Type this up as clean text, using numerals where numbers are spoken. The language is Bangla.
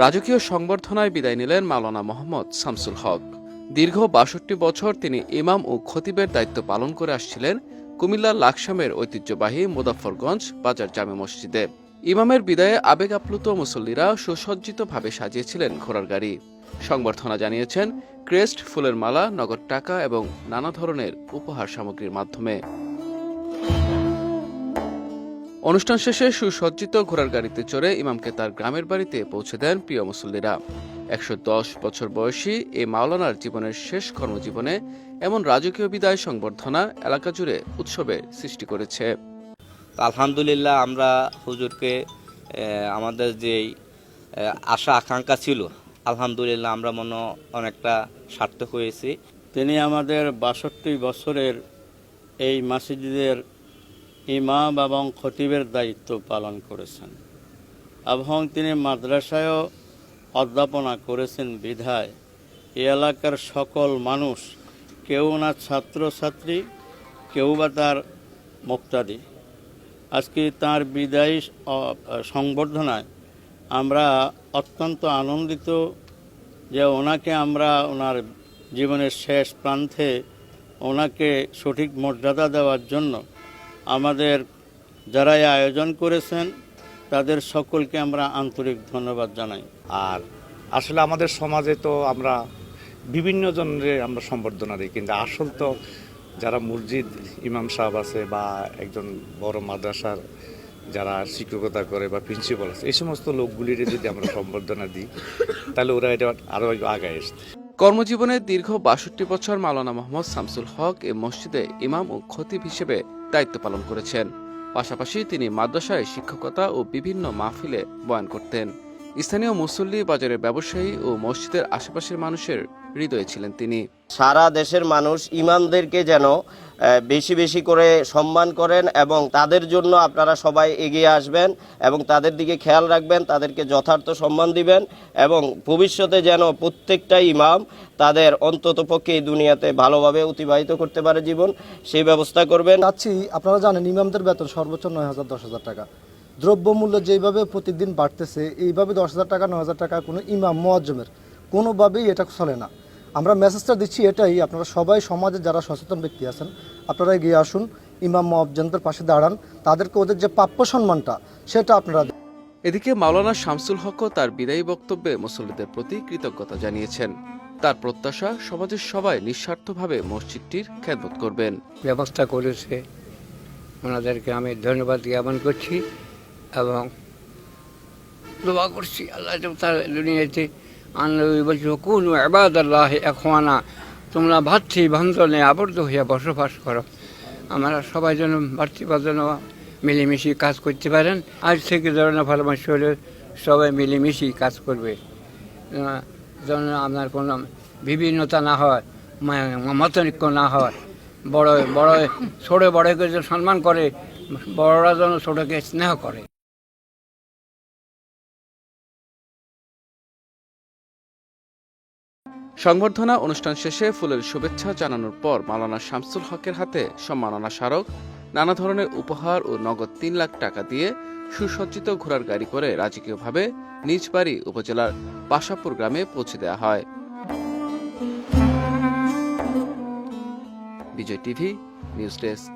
রাজকীয় সংবর্ধনায় বিদায় নিলেন মাওলানা মোহাম্মদ শামসুল হক। দীর্ঘ ৬২ বছর তিনি ইমাম ও খতিবের দায়িত্ব পালন করে আসছিলেন কুমিল্লার লাকসামের ঐতিহ্যবাহী মুজাফফরগঞ্জ বাজার জামে মসজিদে। ইমামের বিদায়ে আবেগ আপ্লুত মুসল্লিরা সুসজ্জিতভাবে সাজিয়েছিলেন ঘোড়ার গাড়ি। সংবর্ধনা জানিয়েছেন ক্রেস্ট, ফুলের মালা, নগদ টাকা এবং নানা ধরনের উপহার সামগ্রীর মাধ্যমে। অনুষ্ঠান শেষে সুসজ্জিত ঘোড়ার গাড়িতে চড়ে ইমামকে তার গ্রামের বাড়িতে পৌঁছে দেন প্রিয় মুসল্লিরা। ১১০ বছর বয়সী এই মাওলানার জীবনের শেষ কর্মজীবনে এমন রাজকীয় বিদায় সংবর্ধনা এলাকা জুড়ে উৎসবের সৃষ্টি করেছে। আলহামদুলিল্লাহ, আমরা হুজুরকে আমাদের যেই আশা আকাঙ্ক্ষা ছিল, আলহামদুলিল্লাহ আমরা অনেকটা সার্থক হয়েছি। তিনি আমাদের ৬২ বছরের এই মসজিদের ইমাম এবং খতিবের দায়িত্ব পালন করেছেন এবং তিনি মাদ্রাসায়ও অধ্যাপনা করেছেন বিধায় এই এলাকার সকল মানুষ, কেউ না ছাত্রছাত্রী, কেউ বা তার মুক্তাদি, আজকে তার বিদায়ী সংবর্ধনায় আমরা অত্যন্ত আনন্দিত যে ওনাকে আমরা ওনার জীবনের শেষ প্রান্তে ওনাকে সঠিক মর্যাদা দেওয়ার জন্য আমাদের যারা এই আয়োজন করেছেন তাদের সকলকে আমরা আন্তরিক ধন্যবাদ জানাই। আর আসলে আমাদের সমাজে তো আমরা বিভিন্ন জনের আমরা সম্বর্ধনা দিই, কিন্তু আসল তো যারা মসজিদ ইমাম সাহেব আছে বা একজন বড় মাদ্রাসার যারা শিক্ষকতা করে বা প্রিন্সিপাল আছে, এই সমস্ত লোকগুলির যদি আমরা সম্বর্ধনা দিই তাহলে ওরা এটা আরও আগায় আসতে। কর্মজীবনে দীর্ঘ ৬২ বছর মাওলানা মোহাম্মদ শামসুল হক এই মসজিদে ইমাম ও খতিব হিসেবে দায়িত্ব পালন করেছেন। পাশাপাশি তিনি মাদ্রাসায় শিক্ষকতা ও বিভিন্ন মাহফিলে বয়ান করতেন। স্থানীয় মুসল্লি, বাজারের ব্যবসায়ী ও মসজিদের আশেপাশের মানুষের হৃদয়ে ছিলেন তিনি। সারা দেশের মানুষ ইমামদেরকে যেন বেশি বেশি করে সম্মান করেন এবং তাদের জন্য আপনারা সবাই এগিয়ে আসবেন এবং তাদের দিকে খেয়াল রাখবেন, তাদেরকে যথার্থ সম্মান দিবেন এবং ভবিষ্যতে যেন প্রত্যেকটা ইমাম তাদের অন্ততপক্ষে এই দুনিয়াতে ভালোভাবে অতিবাহিত করতে পারে জীবন, সেই ব্যবস্থা করবেন। আপনারা জানেন ইমামদের বেতন সর্বোচ্চ ৯,০০০, ১০,০০০ টাকা। দ্রব্যমূল্য যেভাবে প্রতিদিন বাড়তেছে, এইভাবে ১০,০০০ টাকা, ৯,০০০ টাকা কোনো ইমাম মুয়াজ্জমের কোনোভাবেই এটা চলে না। আমরা মেসেজটা দিচ্ছি এটাই, আপনারা সবাই সমাজে যারা সচেতন ব্যক্তি আছেন আপনারা এগিয়ে আসুন, ইমাম মুয়াজ্জমদের পাশে দাঁড়ান, তাদেরকে ওদের যে প্রাপ্য সম্মানটা সেটা আপনারা। এদিকে মাওলানা শামসুল হকও তার বিদায়ী বক্তব্যে মুসল্লিদের প্রতি কৃতজ্ঞতা জানিয়েছেন। তার প্রত্যাশা সমাজের সবাই নিঃস্বার্থভাবে মসজিদটির খেদমত করবেন। ব্যবস্থা করেছে, ওনাদেরকে আমি ধন্যবাদ জ্ঞাপন করছি এবং দোয়া করছি আল্লাহ তার দুনিয়াতে বলছি কোন ইবাদাল্লাহ ইখওয়ানা, তোমরা ভাতৃ বন্ধনে আবদ্ধ হইয়া বসবাস করো। আমরা সবাই যেন ভাতৃবন্ধন মিলেমিশি কাজ করতে পারেন। আজ থেকে ধরনের ভালোবাস হলে সবাই মিলেমিশি কাজ করবে, যেন আপনার কোনো বিভিন্নতা না হয়, মতনৈক্য না হয়। বড় বড় ছোট বড়কে যেন সম্মান করে, বড়রা যেন ছোটকে স্নেহ করে। সংবর্ধনা অনুষ্ঠান শেষে ফুলের শুভেচ্ছা জানানোর পর মাওলানা শামসুল হকের হাতে সম্মাননা স্মারক, নানা ধরনের উপহার ও নগদ ৩ লাখ টাকা দিয়ে সুসজ্জিত ঘোড়ার গাড়ি করে রাজকীয়ভাবে নিজ বাড়ি উপজেলার পাশাপুর গ্রামে পৌঁছে দেওয়া হয়। বিজয় টিভি নিউজ ডেস্ক।